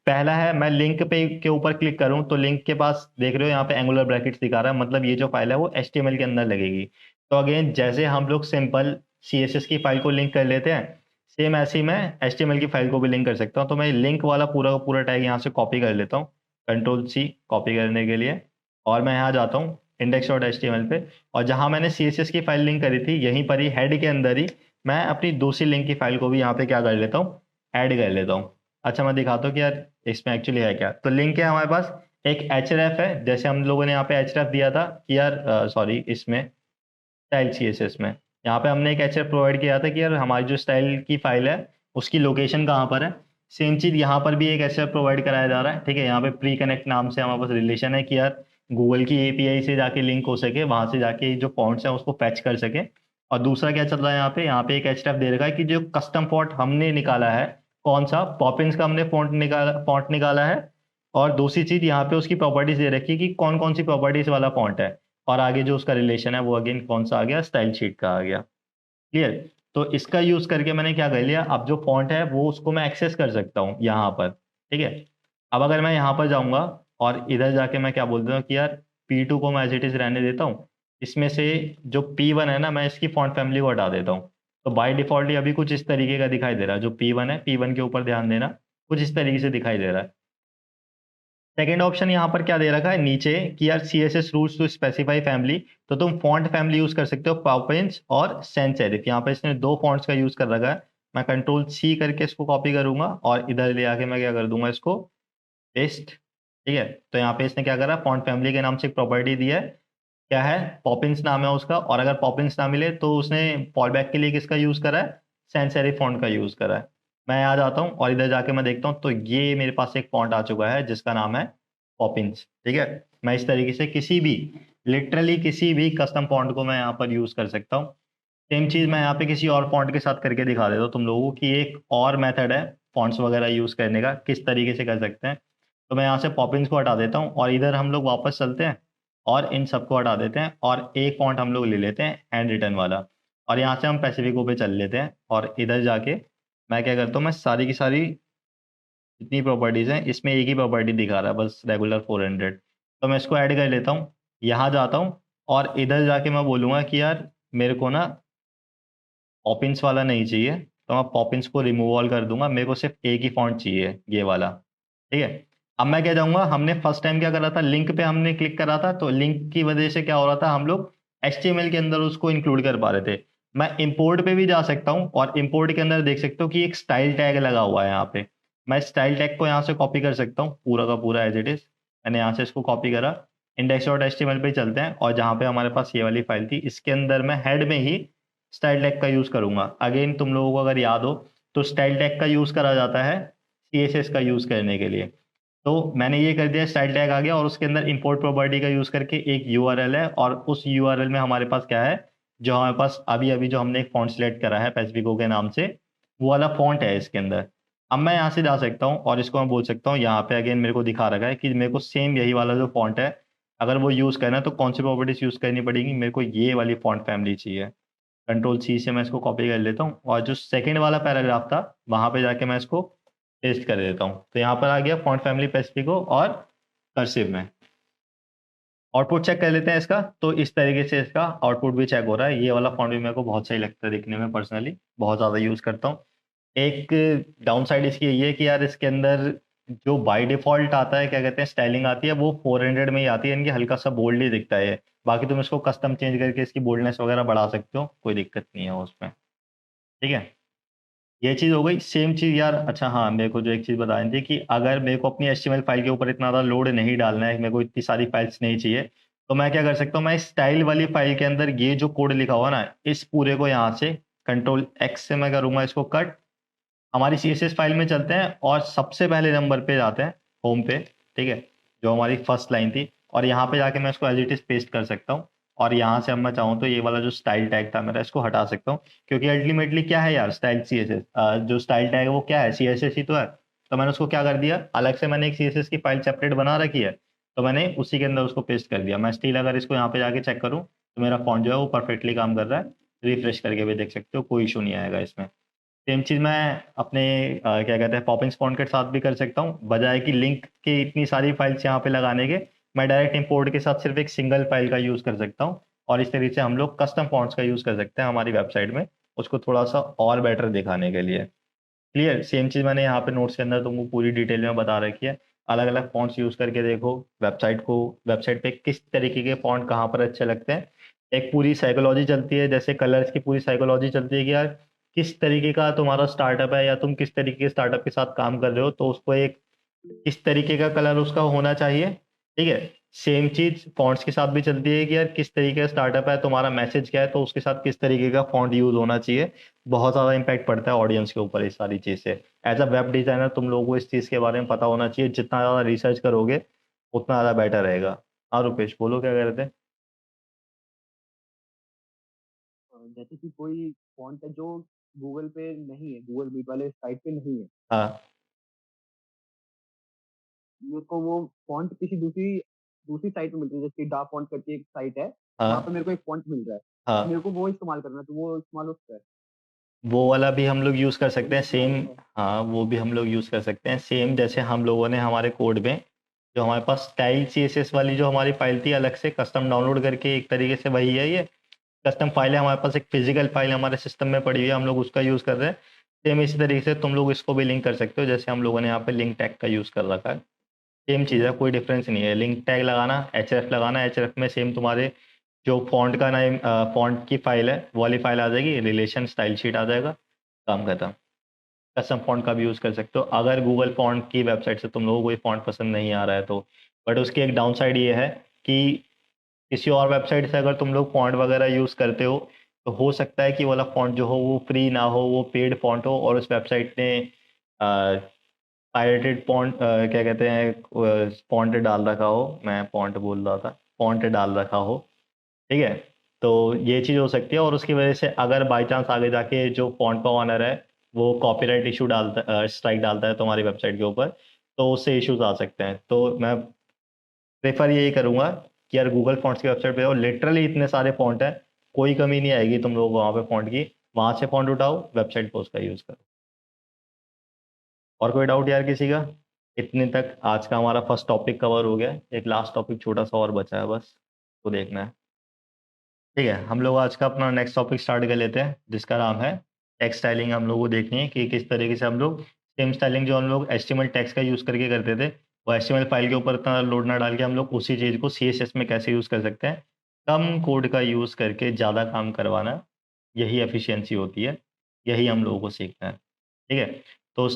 S1: पहला है, मैं लिंक पे के ऊपर क्लिक करूं तो लिंक के पास देख रहे हो यहाँ पे एंगुलर ब्रैकेट्स दिखा रहा है, मतलब ये जो फाइल है वो HTML के अंदर लगेगी। तो अगेन जैसे हम लोग सिंपल CSS की फाइल को लिंक कर लेते हैं, सेम ऐसे ही मैं HTML की फाइल को भी लिंक कर सकता हूँ। तो मैं लिंक वाला पूरा का पूरा टैग यहाँ से कॉपी कर लेता हूँ, Ctrl+C कॉपी करने के लिए, और मैं यहाँ जाता हूँ index.html पे, और जहाँ मैंने CSS की फाइल लिंक करी थी यहीं पर ही हेड के अंदर ही मैं अपनी दूसरी लिंक की फाइल को भी यहाँ पे क्या कर लेता हूँ, ऐड कर लेता हूँ। अच्छा, मैं दिखाता हूँ कि यार इसमें एक्चुअली है क्या। तो लिंक है हमारे पास, एक href है, जैसे हम लोगों ने यहाँ पे href दिया था कि यार सॉरी इसमें स्टाइल CSS में यहाँ पे हमने एक href प्रोवाइड किया था कि यार हमारी जो स्टाइल की फाइल है उसकी लोकेशन कहाँ पर है। सेम चीज यहाँ पर भी एक href प्रोवाइड कराया जा रहा है, ठीक है। यहाँ पे प्री कनेक्ट नाम से हमारे पास रिलेशन है कि यार गूगल की API से जाके लिंक हो सके, वहां से जाके जो फॉन्ट्स हैं उसको फैच कर सके। और दूसरा क्या चल रहा है यहाँ पे एक href दे रखा है कि जो कस्टम फॉन्ट हमने निकाला है, कौन सा पॉपिंस का हमने फॉन्ट निकाला है। और दूसरी चीज यहाँ पे उसकी प्रॉपर्टीज दे रखी है कि कौन कौन सी प्रॉपर्टीज वाला फॉन्ट है, और आगे जो उसका रिलेशन है वो अगेन कौन सा आ गया, स्टाइल शीट का आ गया। क्लियर? तो इसका यूज करके मैंने क्या कर लिया, अब जो फॉन्ट है वो उसको मैं एक्सेस कर सकता हूँ यहाँ पर, ठीक है। अब अगर मैं यहाँ पर जाऊंगा और इधर जाके मैं क्या बोलता हूँ कि यार P2 को मैं एज इट इज रहने देता हूँ, इसमें से जो P1 है ना मैं इसकी फॉन्ट फैमिली को हटा देता हूँ। तो बाय डिफॉल्ट ही अभी कुछ इस तरीके का दिखाई दे रहा है। जो P1 है, P1 के ऊपर ध्यान देना, कुछ इस तरीके से दिखाई दे रहा है। सेकेंड ऑप्शन यहाँ पर क्या दे रखा है नीचे कि यार CSS rules to specify family, तो तुम फॉन्ट फैमिली यूज कर सकते हो, पॉपिंस और सैंस सेरिफ। यहाँ पे इसने दो फॉन्ट्स का यूज कर रखा है। मैं Ctrl+C करके इसको कॉपी करूंगा और इधर ले आके मैं क्या कर दूंगा, इसको पेस्ट, ठीक है। तो यहाँ पे इसने क्या करा, फॉन्ट फैमिली के नाम से एक प्रॉपर्टी दी है, क्या है, पॉपिंस नाम है उसका। और अगर पॉपिंस ना मिले तो उसने फॉल बैक के लिए किसका यूज करा है, सैंस सेरिफ फॉन्ट का यूज करा है। मैं यहाँ जाता हूँ और इधर जाके मैं देखता हूँ तो ये मेरे पास एक फॉन्ट आ चुका है जिसका नाम है पॉपिंस, ठीक है। मैं इस तरीके से किसी भी, लिटरली किसी भी कस्टम फॉन्ट को मैं यहाँ पर यूज कर सकता हूँ। सेम चीज मैं यहाँ पे किसी और फॉन्ट के साथ करके दिखा देता हूँ तुम लोगों को कि एक और मेथड है फॉन्ट्स वगैरह यूज करने का, किस तरीके से कर सकते हैं। तो मैं यहाँ से पॉपिंस को हटा देता हूँ और इधर हम लोग वापस चलते हैं और इन सबको हटा देते हैं, और एक फॉन्ट हम लोग ले लेते हैं हैंड रिटन वाला, और यहाँ से हम पैसिफिको पे चल लेते हैं और इधर जाके मैं क्या करता हूँ, मैं सारी की सारी जितनी प्रॉपर्टीज हैं इसमें एक ही प्रॉपर्टी दिखा रहा है बस, रेगुलर 400। तो मैं इसको ऐड कर लेता हूँ, यहाँ जाता हूँ और इधर जाके मैं बोलूँगा कि यार मेरे को ना पॉपिंस वाला नहीं चाहिए, तो मैं पॉपिंस को रिमूव ऑल कर दूंगा, मेरे को सिर्फ एक ही फॉन्ट चाहिए, ये वाला। ठीक है। अब मैं क्या जाऊंगा, हमने फर्स्ट टाइम क्या करा था, लिंक पे हमने क्लिक करा था, तो लिंक की वजह से क्या हो रहा था, हम लोग HTML के अंदर उसको इंक्लूड कर पा रहे थे। मैं इंपोर्ट पे भी जा सकता हूँ और इंपोर्ट के अंदर देख सकते हो कि एक स्टाइल टैग लगा हुआ है यहाँ पे। मैं स्टाइल टैग को यहाँ से कॉपी कर सकता हूँ पूरा का पूरा एज इट इज। मैंने यहाँ से इसको कॉपी करा, index.html पे चलते हैं और जहाँ पे हमारे पास ये वाली फाइल थी, इसके अंदर मैं हेड में ही स्टाइल टैग का यूज करूंगा। अगेन तुम लोगों को अगर याद हो तो स्टाइल टैग का यूज करा जाता है CSS का यूज करने के लिए। तो मैंने ये कर दिया, स्टाइल टैग आ गया और उसके अंदर इंपोर्ट प्रॉपर्टी का यूज करके एक URL है, और उस URL में हमारे पास क्या है, जो हमारे पास अभी अभी जो हमने एक फॉन्ट सिलेक्ट करा है पैसिफिको के नाम से, वो वाला फॉन्ट है इसके अंदर। अब मैं यहाँ से जा सकता हूँ और इसको मैं बोल सकता हूँ, यहाँ पे अगेन मेरे को दिखा रखा है कि मेरे को सेम यही वाला जो फॉन्ट है अगर वो यूज करना है तो कौन सी प्रॉपर्टीज यूज करनी पड़ेगी, मेरे को ये वाली फॉन्ट फैमिली चाहिए। कंट्रोल C से मैं इसको कॉपी कर लेता हूँ और जो सेकंड वाला पैराग्राफ था वहां पे जाके मैं इसको पेस्ट कर देता हूँ। तो यहाँ पर आ गया फॉन्ट फैमिली पेसिफिको और कर्सिव में। आउटपुट चेक कर लेते हैं इसका, तो इस तरीके से इसका आउटपुट भी चेक हो रहा है। ये वाला फॉन्ट भी मेरे को बहुत सही लगता है दिखने में, पर्सनली बहुत ज़्यादा यूज़ करता हूँ। एक डाउन साइड इसकी ये है कि यार इसके अंदर जो बाय डिफॉल्ट आता है, क्या कहते हैं, स्टाइलिंग आती है, वो 400 में ही आती है, इनकी हल्का सा बोल्ड ही दिखता है। बाकी तुम इसको कस्टम चेंज करके इसकी बोल्डनेस वगैरह बढ़ा सकते हो, कोई दिक्कत नहीं है उसमें। ठीक है, ये चीज़ हो गई। सेम चीज़ यार, अच्छा हाँ, मेरे को जो एक चीज़ बतानी थी कि अगर मेरे को अपनी HTML फाइल के ऊपर इतना ज़्यादा लोड नहीं डालना है, मेरे को इतनी सारी फाइल्स नहीं चाहिए, तो मैं क्या कर सकता हूँ, मैं स्टाइल वाली फाइल के अंदर ये जो कोड लिखा हुआ ना, इस पूरे को यहाँ से Ctrl+X से मैं करूँगा इसको कट। हमारी CSS फाइल में चलते हैं और सबसे पहले नंबर पे जाते हैं, होम पे। ठीक है, जो हमारी फर्स्ट लाइन थी, और यहाँ पे जाके मैं इसको एज इट इज पेस्ट कर सकता हूँ। और यहाँ से अब मैं चाहूँ तो ये वाला जो स्टाइल टैग था मेरा, इसको हटा सकता हूँ, क्योंकि अल्टीमेटली क्या है यार, स्टाइल CSS जो स्टाइल टैग है वो क्या है, CSS ही तो है। तो मैंने उसको क्या कर दिया, अलग से मैंने एक CSS की फाइल सेपरेट बना रखी है, तो मैंने उसी के अंदर उसको पेस्ट कर दिया। मैं स्टिल अगर इसको यहाँ पे जाके चेक करूँ तो मेरा फॉन्ट जो है वो परफेक्टली काम कर रहा है। रिफ्रेश करके भी देख सकते हो, कोई इशू नहीं आएगा इसमें। सेम चीज़ मैं अपने क्या कहते हैं पॉपिंग फॉन्ट के साथ भी कर सकता हूँ, बजाय कि लिंक के इतनी सारी फाइल्स यहाँ पे लगाने के, मैं डायरेक्ट इंपोर्ट के साथ सिर्फ एक सिंगल फाइल का यूज़ कर सकता हूँ। और इस तरीके से हम लोग कस्टम फॉन्ट्स का यूज़ कर सकते हैं हमारी वेबसाइट में, उसको थोड़ा सा और बेटर दिखाने के लिए। क्लियर, सेम चीज़ मैंने यहाँ पे नोट्स के अंदर तुमको पूरी डिटेल में बता रखी है। अलग अलग फॉन्ट्स यूज़ करके देखो वेबसाइट को, वेबसाइट पे किस तरीके के फॉन्ट कहाँ पर अच्छे लगते हैं। एक पूरी साइकोलॉजी चलती है, जैसे कलर्स की पूरी साइकोलॉजी चलती है कि यार किस तरीके का तुम्हारा स्टार्टअप है या तुम किस तरीके के स्टार्टअप के साथ काम कर रहे हो, तो उसको एक किस तरीके का कलर उसका होना चाहिए। ठीक है, सेम चीज फॉन्ट्स के साथ भी चलती है कि यार किस तरीके का स्टार्टअप है, तुम्हारा मैसेज क्या है, तो उसके साथ किस तरीके का फॉन्ट यूज होना चाहिए। बहुत ज्यादा इम्पैक्ट पड़ता है ऑडियंस के ऊपर इस सारी चीज से। एज अ वेब डिजाइनर तुम लोगों को इस चीज के बारे में पता होना चाहिए, जितना ज्यादा रिसर्च करोगे उतना ज्यादा बेटर रहेगा। हाँ रुपेश, बोलो क्या कह रहे थे।
S2: जैसे कि कोई फॉन्ट है जो गूगल पे नहीं है, गूगल मीट वाले साइट पे नहीं है,
S1: हाँ
S2: मेरे को वो फॉन्ट किसी दूसरी दूसरी साइट में मिलती है, जैसे डा फॉन्ट करके एक साइट है, वहाँ पे
S1: हाँ
S2: मेरे को एक फॉन्ट मिल रहा है, तो मेरे
S1: हाँ,
S2: को वो इस्तेमाल करना है, तो वो इस्तेमाल हो सकता है।
S1: वो वाला भी हम लोग यूज कर सकते
S2: वही
S1: हैं
S2: मैं बता
S1: सेम।
S2: रहा था।
S1: हाँ, वो भी हम लोग यूज कर सकते हैं सेम, जैसे हम लोगों ने हमारे कोड में जो हमारे पास स्टाइल CSS वाली जो हमारी फाइल थी अलग से कस्टम डाउनलोड करके, एक तरीके से वही है ये। कस्टम फाइल है हमारे पास, एक फिजिकल फाइल हमारे सिस्टम में पड़ी हुई है, हम लोग उसका यूज कर रहे हैं। सेम इसी तरीके से तुम लोग इसको भी लिंक कर सकते हो, जैसे हम लोगों ने यहाँ पे लिंक टैग का यूज कर रखा है। सेम चीज़ है, कोई डिफरेंस नहीं है। लिंक टैग लगाना, HRF लगाना, HRF में सेम तुम्हारे जो फॉन्ट का नाम, फॉन्ट की फाइल है वो वाली फाइल आ जाएगी, रिलेशन स्टाइल शीट आ जाएगा, काम खत्म। कस्टम फॉन्ट का भी यूज़ कर सकते हो अगर गूगल फॉन्ट की वेबसाइट से तुम लोगों को कोई फॉन्ट पसंद नहीं आ रहा है तो। बट उसकी एक डाउन साइड ये है कि किसी और वेबसाइट से अगर तुम लोग फॉन्ट वगैरह यूज़ करते हो, तो हो सकता है कि वो वाला फॉन्ट जो हो वो फ्री ना हो, वो पेड फॉन्ट हो, और उस वेबसाइट ने पायरेटेड फॉन्ट, क्या कहते हैं, फॉन्ट डाल रखा हो, मैं फॉन्ट बोल रहा था, फॉन्ट डाल रखा हो। ठीक है, तो ये चीज़ हो सकती है, और उसकी वजह से अगर बाई चांस आगे जाके जो फॉन्ट का ऑनर है वो कॉपीराइट इशू डालता, स्ट्राइक डालता है तुम्हारी वेबसाइट के ऊपर, तो उससे इश्यूज आ सकते हैं। तो मैं प्रेफर यही करूंगा कि यार गूगल फॉन्ट्स की वेबसाइट पे, और लिटरली इतने सारे फॉन्ट हैं, कोई कमी नहीं आएगी तुम लोगों को वहाँ पे फॉन्ट की। वहाँ से फॉन्ट उठाओ, वेबसाइट पे उसका यूज़ करो। और कोई डाउट यार किसी का? इतने तक आज का हमारा फर्स्ट टॉपिक कवर हो गया, एक लास्ट टॉपिक छोटा सा और बचा है बस, तो देखना है। ठीक है, हम लोग आज का अपना नेक्स्ट टॉपिक स्टार्ट कर लेते हैं, जिसका नाम है टेक्स्ट स्टाइलिंग। हम लोग को देखनी है कि किस तरीके से हम लोग सेम स्टाइलिंग जो हम लोग HTML टेक्स्ट का यूज़ करके करते थे, वो HTML फाइल के ऊपर इतना लोड ना डाल के हम लोग उसी चीज़ को CSS में कैसे यूज़ कर सकते हैं, कम कोड का यूज़ करके ज़्यादा काम करवाना, यही एफिशिएंसी होती है, यही हम लोगों को सीखना है। ठीक है, तो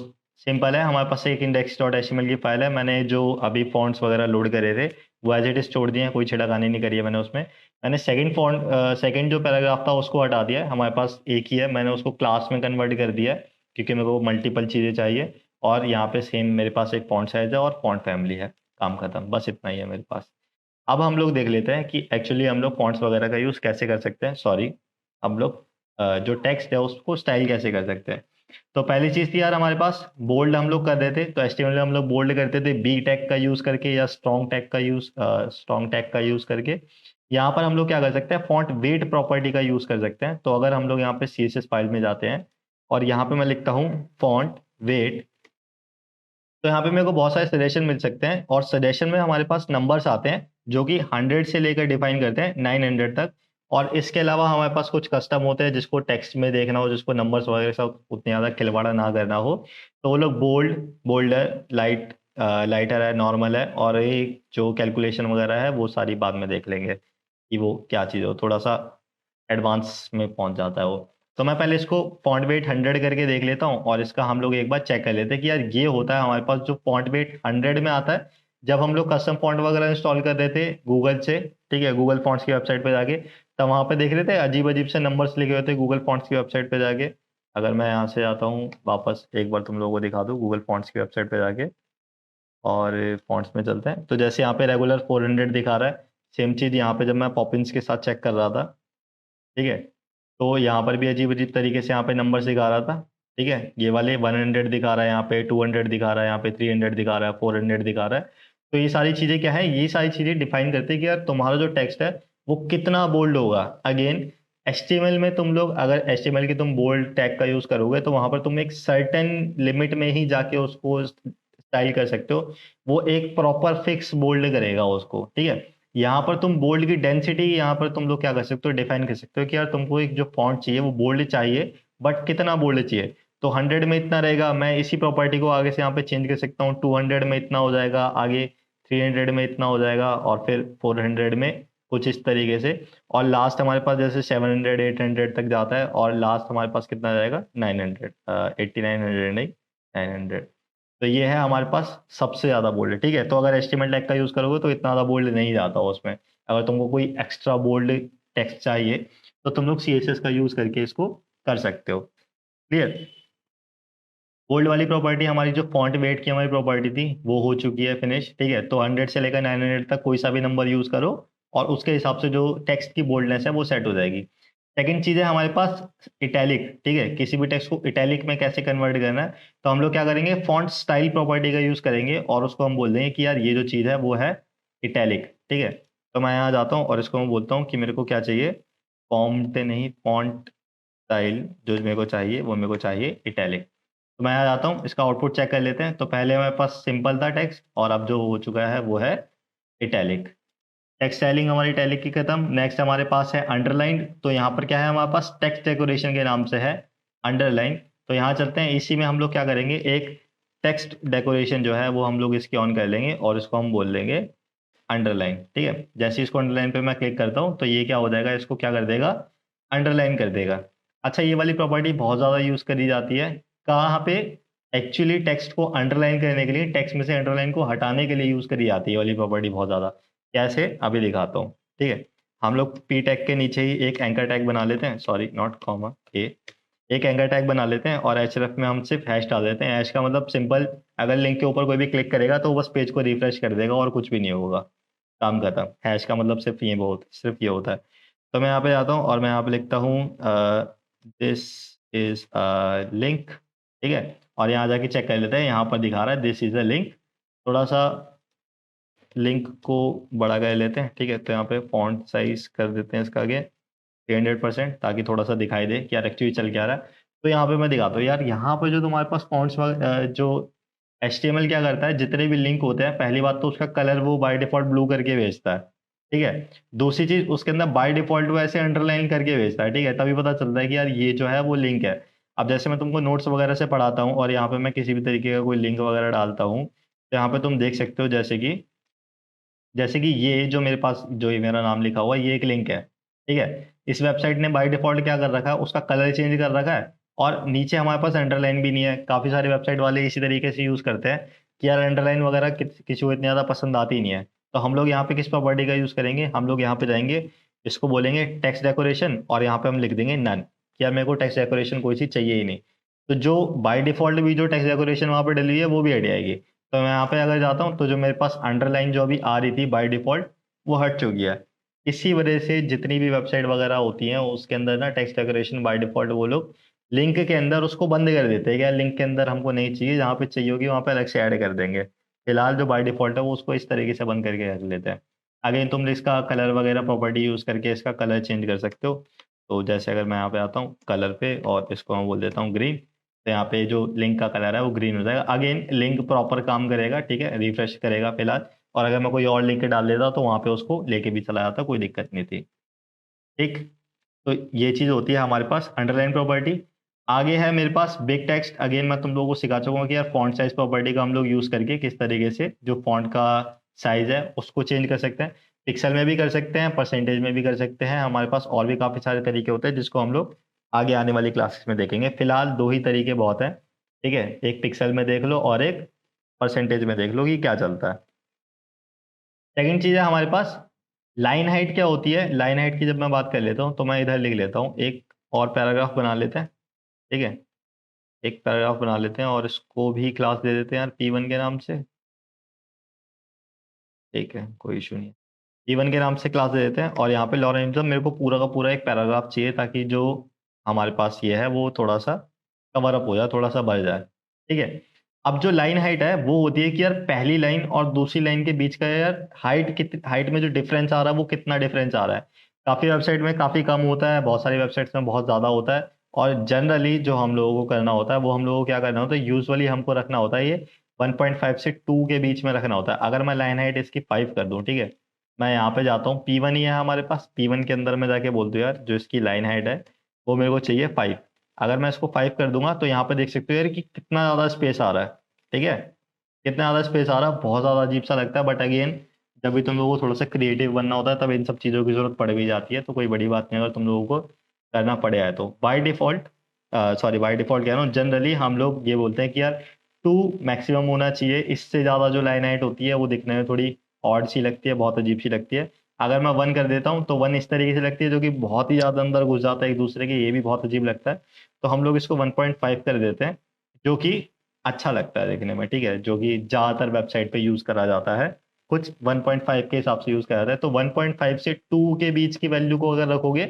S1: सिंपल है, हमारे पास एक index.html की फाइल है। मैंने जो अभी फॉन्ट्स वगैरह लोड करे थे वो एज इट इज छोड़ दिए हैं, कोई छिड़ाखानी नहीं करी है मैंने उसमें। मैंने सेकंड जो पैराग्राफ था उसको हटा दिया है, हमारे पास एक ही है, मैंने उसको क्लास में कन्वर्ट कर दिया है क्योंकि मेरे को मल्टीपल चीज़ें चाहिए। और यहाँ पे सेम मेरे पास एक फॉन्ट साइज है और फॉन्ट फैमिली है, काम खत्म, बस इतना ही है मेरे पास। अब हम लोग देख लेते हैं कि एक्चुअली हम लोग फॉन्ट्स वगैरह का यूज़ कैसे कर सकते हैं, सॉरी, हम लोग जो टेक्स्ट है उसको स्टाइल कैसे कर सकते हैं। तो पहली चीज़ थी यार हमारे पास बोल्ड हम लोग कर देते, तो HTML में हम लोग बोल्ड करते थे बी टैग का यूज़ करके या स्ट्रॉन्ग टैग का यूज़ करके। यहाँ पर हम लोग क्या कर सकते हैं, फॉन्ट वेट प्रॉपर्टी का यूज़ कर सकते हैं। तो अगर हम लोग यहाँ पे CSS फाइल में जाते हैं और यहाँ पे मैं लिखता हूँ फॉन्ट वेट, तो यहाँ पे मेरे को बहुत सारे सजेशन मिल सकते हैं और सजेशन में हमारे पास नंबर्स आते हैं जो कि 100 से लेकर डिफाइन करते हैं 900 तक। और इसके अलावा हमारे पास कुछ कस्टम होते हैं जिसको टेक्स्ट में देखना हो, जिसको नंबर्स वगैरह सब उतने ज़्यादा खिलवाड़ा ना करना हो, तो वो लोग बोल्ड है, लाइटर है, नॉर्मल है, और ये जो कैलकुलेशन वगैरह है वो सारी बाद में देख लेंगे कि वो क्या चीज़ हो, थोड़ा सा एडवांस में पहुंच जाता है वो। तो मैं पहले इसको फॉन्ट वेट 100 करके देख लेता हूँ और इसका हम लोग एक बार चेक कर लेते हैं कि यार ये होता है हमारे पास जो फॉन्ट वेट 100 में आता है जब हम लोग कस्टम फॉन्ट वगैरह इंस्टॉल कर रहे थे गूगल से। ठीक है, गूगल फॉन्ट्स की वेबसाइट पे जाके, तब वहाँ पे देख रहे थे अजीब अजीब से नंबर्स लिखे हुए थे गूगल फॉन्ट्स की वेबसाइट पे जाके। अगर मैं यहाँ से आता हूँ वापस, एक बार तुम लोगों को दिखा दूँ गूगल फॉन्ट्स की वेबसाइट पे जाके, और फॉन्ट्स में चलते हैं। तो जैसे यहाँ पे रेगुलर 400 दिखा रहा है, सेम चीज़ यहाँ पे जब मैं पॉपिंस के साथ चेक कर रहा था, ठीक है, तो यहाँ पर भी अजीब-अजीब तरीके से यहाँ पे नंबर्स दिखा रहा था। ठीक है, ये वाले 100 दिखा रहा है, यहाँ पे 200 दिखा रहा है, यहाँ पे 300 दिखा रहा है, 400 दिखा रहा है। तो ये सारी चीज़ें क्या है, ये सारी चीज़ें डिफाइन करती है कि यार तुम्हारा जो टेक्स्ट है वो कितना बोल्ड होगा। अगेन HTML में तुम लोग अगर HTML की तुम बोल्ड टैग का यूज़ करोगे तो वहाँ पर तुम एक सर्टेन लिमिट में ही जाके उसको स्टाइल कर सकते हो। वो एक प्रॉपर फिक्स बोल्ड करेगा उसको, ठीक है। यहाँ पर तुम बोल्ड की डेंसिटी, यहाँ पर तुम लोग क्या कर सकते हो, डिफाइन कर सकते हो कि यार तुमको एक जो फॉन्ट चाहिए वो बोल्ड चाहिए, बट कितना बोल्ड चाहिए। तो 100 में इतना रहेगा, मैं इसी प्रॉपर्टी को आगे से यहाँ पे चेंज कर सकता हूँ, 200 में इतना हो जाएगा, आगे 300 में इतना हो जाएगा, और फिर 400 में कुछ इस तरीके से। और लास्ट हमारे पास जैसे 700 800 तक जाता है, और लास्ट हमारे पास कितना जाएगा, 900, 8900 नहीं, 900। तो ये है हमारे पास सबसे ज़्यादा बोल्ड, ठीक है। तो अगर HTML टैग का यूज़ करोगे तो इतना ज़्यादा बोल्ड नहीं जाता उसमें। अगर तुमको कोई एक्स्ट्रा बोल्ड टेक्स्ट चाहिए तो तुम लोग CSS का यूज़ करके इसको कर सकते हो। क्लियर? बोल्ड वाली प्रॉपर्टी हमारी जो फॉन्ट वेट की हमारी प्रॉपर्टी थी वो हो चुकी है फिनिश, ठीक है। तो 100 से लेकर 900 तक कोई सा भी नंबर यूज़ करो और उसके हिसाब से जो टेक्स्ट की बोल्डनेस है वो सेट हो जाएगी। सेकंड चीज़ है हमारे पास इटैलिक, ठीक है। किसी भी टेक्स्ट को इटैलिक में कैसे कन्वर्ट करना है, तो हम लोग क्या करेंगे, फॉन्ट स्टाइल प्रॉपर्टी का यूज़ करेंगे और उसको हम बोल देंगे कि यार ये जो चीज़ है वो है इटैलिक, ठीक है। तो मैं यहाँ जाता हूँ और इसको मैं बोलता हूँ कि मेरे को क्या चाहिए, फॉन्ट नहीं, फॉन्ट स्टाइल जो मेरे को चाहिए वो मेरे को चाहिए इटैलिक। तो मैं यहाँ जाता हूँ, इसका आउटपुट चेक कर लेते हैं। तो पहले हमारे पास सिंपल था टेक्स्ट, और अब जो हो चुका है वो है इटैलिक। टेक्स्ट स्टाइलिंग हमारी इटैलिक की खत्म। नेक्स्ट हमारे पास है अंडरलाइन। तो यहाँ पर क्या है, हमारे पास टेक्स्ट डेकोरेशन के नाम से है अंडरलाइन। तो यहाँ चलते हैं, इसी में हम लोग क्या करेंगे, एक टेक्स्ट डेकोरेशन जो है वो हम लोग इसकी ऑन कर लेंगे और इसको हम बोल लेंगे अंडरलाइन, ठीक है। जैसे इसको अंडरलाइन पे मैं क्लिक करता हूँ तो ये क्या हो जाएगा, इसको क्या कर देगा, अंडरलाइन कर देगा। अच्छा, ये वाली प्रॉपर्टी बहुत ज़्यादा यूज़ करी जाती है कहाँ पे, एक्चुअली टेक्स्ट को अंडरलाइन करने के लिए, टेक्स्ट में से अंडरलाइन को हटाने के लिए यूज़ करी जाती है ये वाली प्रॉपर्टी बहुत ज़्यादा। कैसे, अभी दिखाता हूँ, ठीक है। हम लोग पी टैग के नीचे ही एक एंकर टैग बना लेते हैं, सॉरी नॉट कॉमा, एक एंकर टैग बना लेते हैं और href में हम सिर्फ हैश डाल देते हैं। हैश का मतलब सिंपल, अगर लिंक के ऊपर कोई भी क्लिक करेगा तो बस पेज को रिफ्रेश कर देगा और कुछ भी नहीं होगा, काम खत्म। हैश का मतलब सिर्फ ये होता है। तो मैं यहाँ पे जाता हूँ और मैं यहाँ पे लिखता हूँ दिस इज अ लिंक, ठीक है। और यहाँ जाके चेक कर लेते हैं, यहाँ पर दिखा रहा है दिस इज अ लिंक। थोड़ा सा लिंक को बड़ा कर लेते हैं, ठीक है। तो यहाँ पे फॉन्ट साइज कर देते हैं इसका आगे 300%, ताकि थोड़ा सा दिखाई दे कि यार एक्चुअली चल क्या रहा है। तो यहाँ पे मैं दिखाता हूँ यार, यहाँ पे जो तुम्हारे पास फॉन्ट्स जो HTML क्या करता है, जितने भी लिंक होते हैं, पहली बात तो उसका कलर वो बाय डिफॉल्ट ब्लू करके भेजता है, ठीक है। दूसरी चीज, उसके अंदर बाय डिफॉल्ट वो ऐसे अंडरलाइन करके भेजता है, ठीक है, तभी पता चलता है कि यार ये जो है वो लिंक है। अब जैसे मैं तुमको नोट्स वगैरह से पढ़ाता हूँ और यहाँ पे मैं किसी भी तरीके का कोई लिंक वगैरह डालता हूँ, तो यहाँ पे तुम देख सकते हो जैसे कि ये जो मेरे पास जो ये मेरा नाम लिखा हुआ है, ये एक लिंक है, ठीक है। इस वेबसाइट ने बाय डिफॉल्ट क्या कर रखा है, उसका कलर चेंज कर रखा है, और नीचे हमारे पास अंडरलाइन भी नहीं है। काफी सारे वेबसाइट वाले इसी तरीके से यूज करते हैं कि यार अंडरलाइन वगैरह किसी को इतनी ज्यादा पसंद आती नहीं है। तो हम लोग यहाँ पे किस प्रॉपर्टी का यूज करेंगे, हम लोग यहाँ पे जाएंगे, इसको बोलेंगे टेक्स्ट डेकोरेशन, और यहाँ पे हम लिख देंगे नन, कि यार मेरे को टेक्स्ट डेकोरेशन कोई चीज चाहिए ही नहीं। तो जो बाय डिफॉल्ट भी जो टेक्स्ट डेकोरेशन वहाँ पे डली हुई है वो भी हट जाएगी। तो मैं यहाँ पे अगर जाता हूँ तो जो मेरे पास अंडरलाइन जो अभी आ रही थी बाय डिफॉल्ट, वो हट चुकी है। इसी वजह से जितनी भी वेबसाइट वगैरह होती हैं उसके अंदर ना टेक्स्ट डेकोरेशन बाय डिफॉल्ट वो लोग लिंक के अंदर उसको बंद कर देते हैं, क्या लिंक के अंदर हमको नहीं चाहिए, जहाँ पे चाहिए होगी वहाँ पे अलग से ऐड कर देंगे। फिलहाल जो बाय डिफॉल्ट है वो उसको इस तरीके से बंद करके रख लेते हैं। अगेन तुम इसका कलर वगैरह प्रॉपर्टी यूज करके इसका कलर चेंज कर सकते हो। तो जैसे अगर मैं यहाँ पे आता हूँ कलर पे और इसको मैं बोल देता हूँ ग्रीन, तो यहाँ पे जो लिंक का कलर है वो ग्रीन हो जाएगा। अगेन लिंक प्रॉपर काम करेगा, ठीक है, रिफ्रेश करेगा फिलहाल। और अगर मैं कोई और लिंक डाल देता तो वहां पे उसको लेके भी चला जाता, कोई दिक्कत नहीं थी, ठीक। तो ये चीज होती है हमारे पास अंडरलाइन प्रॉपर्टी। आगे है मेरे पास बिग टेक्स्ट। अगेन मैं तुम लोगों को सिखा चुका हूँ कि यार फॉन्ट साइज प्रॉपर्टी का हम लोग यूज करके किस तरीके से जो फॉन्ट का साइज है उसको चेंज कर सकते हैं। पिक्सल में भी कर सकते हैं, परसेंटेज में भी कर सकते हैं, हमारे पास और भी काफी सारे तरीके होते हैं जिसको हम लोग आगे आने वाली क्लासेस में देखेंगे। फिलहाल दो ही तरीके बहुत हैं, ठीक है, एक पिक्सल में देख लो और एक परसेंटेज में देख लो कि क्या चलता है। सेकंड चीज है हमारे पास लाइन हाइट। क्या होती है लाइन हाइट की, जब मैं बात कर लेता हूँ तो मैं इधर लिख लेता हूँ, एक और पैराग्राफ बना लेते हैं, ठीक है, एक पैराग्राफ बना लेते हैं और इसको भी क्लास दे देते हैं यार P1 के नाम से, ठीक है, कोई इशू नहीं है। P1 के नाम से क्लास दे देते हैं और यहाँ पे लॉरेंज्म मेरे को पूरा का पूरा एक पैराग्राफ चाहिए, ताकि जो हमारे पास ये है वो थोड़ा सा कवर अप हो जाए, थोड़ा सा बढ़ जाए, ठीक है। अब जो लाइन हाइट है वो होती है कि यार पहली लाइन और दूसरी लाइन के बीच का यार हाइट में जो डिफरेंस आ रहा है वो कितना डिफरेंस आ रहा है। काफी वेबसाइट में काफी कम होता है, बहुत सारी वेबसाइट्स में बहुत ज्यादा होता है। और जनरली जो हम लोगों को करना होता है वो हम लोगों को क्या करना होता है, यूजुअली हमको रखना होता है ये 1.5 से 2 के बीच में रखना होता है। अगर मैं लाइन हाइट इसकी 5 कर दूं, ठीक है, मैं यहाँ पे जाता हूँ, P1 ही है हमारे पास, P1 के अंदर मैं जाके बोल दूँ यार जो इसकी लाइन हाइट है वो मेरे को चाहिए 5। अगर मैं इसको 5 कर दूंगा तो यहाँ पे देख सकते हो यार कि कितना ज्यादा स्पेस आ रहा है, ठीक है, कितना ज्यादा स्पेस आ रहा है, बहुत ज्यादा अजीब सा लगता है। बट अगेन जब भी तुम लोगों को थोड़ा सा क्रिएटिव बनना होता है तब इन सब चीजों की जरूरत पड़ भी जाती है, तो कोई बड़ी बात नहीं अगर तुम लोगों को करना पड़े है तो। बाय डिफॉल्ट बाय डिफॉल्ट कह रहा हूँ, जनरली हम लोग ये बोलते हैं कि यार 2 मैक्सिमम होना चाहिए। इससे ज्यादा जो लाइन हाइट होती है वो दिखने में थोड़ी ऑड सी लगती है, बहुत अजीब सी लगती है। अगर मैं 1 कर देता हूँ तो 1 इस तरीके से लगती है जो कि बहुत ही ज्यादा अंदर घुस जाता है एक दूसरे के, ये भी बहुत अजीब लगता है। तो हम लोग इसको 1.5 कर देते हैं, जो कि अच्छा लगता है देखने में, ठीक है, जो कि ज्यादातर वेबसाइट पे यूज करा जाता है, कुछ 1.5 के हिसाब से यूज करा जाता है। तो 1.5 से 2 के बीच की वैल्यू को अगर रखोगे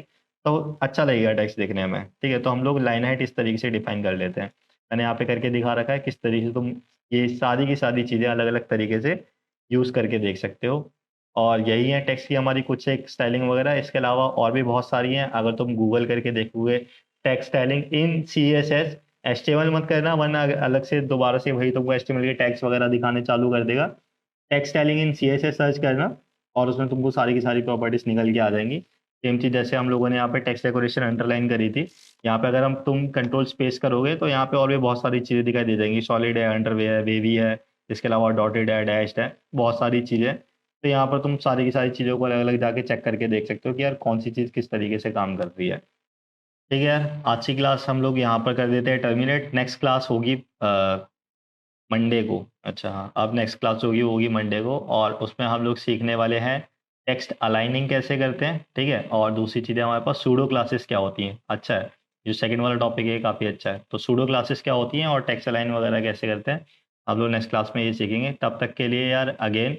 S1: तो अच्छा लगेगा टेक्स्ट देखने में, ठीक है। तो हम लोग लाइन हाइट इस तरीके से डिफाइन कर लेते हैं। मैंने यहाँ पे करके दिखा रखा है किस तरीके से तुम ये सारी की सारी चीजें अलग अलग तरीके से यूज करके देख सकते हो। और यही है टेक्स्ट की हमारी कुछ एक स्टाइलिंग वगैरह। इसके अलावा और भी बहुत सारी हैं, अगर तुम गूगल करके देखोगे टेक्स्ट स्टाइलिंग इन CSS। HTML मत करना वरना अलग से दोबारा से वही तुमको HTML के टैग्स वगैरह दिखाने चालू कर देगा। टेक्स्ट स्टाइलिंग इन CSS सर्च करना और उसमें तुमको सारी की सारी प्रॉपर्टीज निकल के आ जाएंगी। सेम चीज जैसे हम लोगों ने यहाँ पे टेक्स्ट डेकोरेशन अंडरलाइन करी थी, यहाँ पे अगर तुम कंट्रोल स्पेस करोगे तो यहाँ पे और भी बहुत सारी चीजें दिखाई दे जाएंगी। सॉलिड है, अंडरवे है, वेवी है, इसके अलावा डॉटेड है, डैश्ड है, बहुत सारी चीजें। तो यहाँ पर तुम सारी की सारी चीजों को अलग अलग जाके चेक करके देख सकते हो कि यार कौन सी चीज किस तरीके से काम कर रही है। ठीक है यार, आज की क्लास हम लोग यहाँ पर कर देते हैं टर्मिनेट। नेक्स्ट क्लास होगी मंडे को। अच्छा हाँ, अब नेक्स्ट क्लास होगी होगी मंडे को, और उसमें हम लोग सीखने वाले हैं टेक्स्ट अलाइनिंग कैसे करते हैं, ठीक है। और दूसरी चीज़ें हमारे पास सूडो क्लासेस क्या होती हैं। अच्छा है, जो सेकंड वाला टॉपिक है काफ़ी अच्छा है। तो सूडो क्लासेस क्या होती हैं और टेक्स्ट अलाइन वगैरह कैसे करते हैं, हम लोग नेक्स्ट क्लास में ये सीखेंगे। तब तक के लिए यार अगेन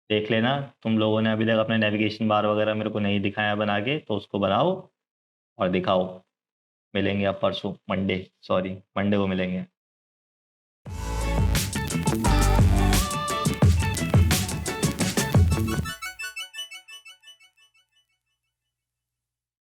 S1: देख लेना, तुम लोगों ने अभी तक अपने नेविगेशन बार वगैरह मेरे को नहीं दिखाया बना के, तो उसको बनाओ और दिखाओ। मिलेंगे अब परसों मंडे, सॉरी मंडे को मिलेंगे।